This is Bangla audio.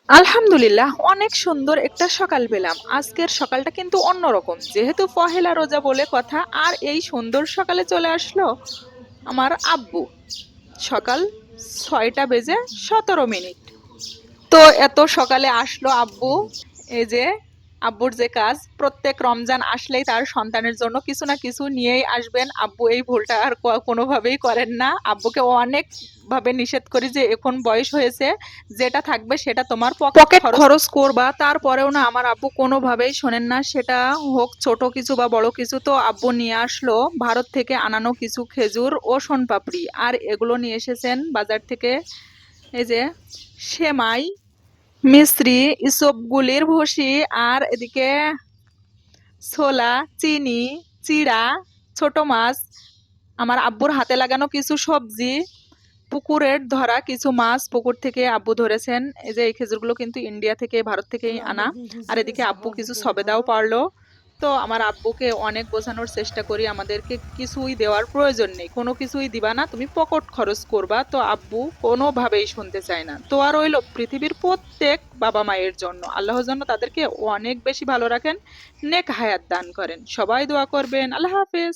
আলহামদুলিল্লাহ, অনেক সুন্দর একটা সকাল পেলাম। আজকের সকালটা কিন্তু অন্যরকম, যেহেতু পহেলা রোজা বলে কথা। আর এই সুন্দর সকালে চলে আসলো আমার আব্বু, সকাল 6টা বেজে 17 মিনিট। তো এত সকালে আসলো আব্বু। এই যে আব্বুর যে কাজ, প্রত্যেক রমজান আসলেই তার সন্তানের জন্য কিছু না কিছু নিয়েই আসবেন। আব্বু এই ভুলটা আর কোনোভাবেই করেন না। আব্বুকে অনেক ভাবে নিষেধ করি যে এখন বয়স হয়েছে, যেটা থাকবে সেটা তোমার পকেট খরচ করবা, তারপরেও না আমার আব্বু কোনোভাবেই শোনেন না, সেটা হোক ছোট কিছু বা বড় কিছু। তো আব্বু নিয়ে আসলো ভারত থেকে আনানো কিছু খেজুর ও শোনপাপড়ি, আর এগুলো নিয়ে এসেছেন বাজার থেকে। এই যে সেমাই, মিশ্রি, ইসবগুলির ভুসি, আর এদিকে ছোলা, চিনি, চিড়া, ছোট মাছ, আমার আব্বুর হাতে লাগানো কিছু সবজি, পুকুরের ধরা কিছু মাছ পুকুর থেকে আব্বু ধরেছেন। এই যে এই খেজুরগুলো কিন্তু ইন্ডিয়া থেকে, ভারত থেকেই আনা। আর এদিকে আব্বু কিছু সবেদাও পারলো। তো আমার আব্বুকে অনেক বোঝানোর চেষ্টা করি, আমাদেরকে কিছুই দেওয়ার প্রয়োজন নেই, কোনো কিছুই দিবা না, তুমি পকেট খরচ করবা। তো আব্বু কোনোভাবেই শুনতে চায় না। তো আর রইলো পৃথিবীর প্রত্যেক বাবা মায়ের জন্য, আল্লাহর জন্য তাদেরকে অনেক বেশি ভালো রাখেন, নেক হায়াত দান করেন। সবাই দোয়া করবেন। আল্লাহ হাফেজ।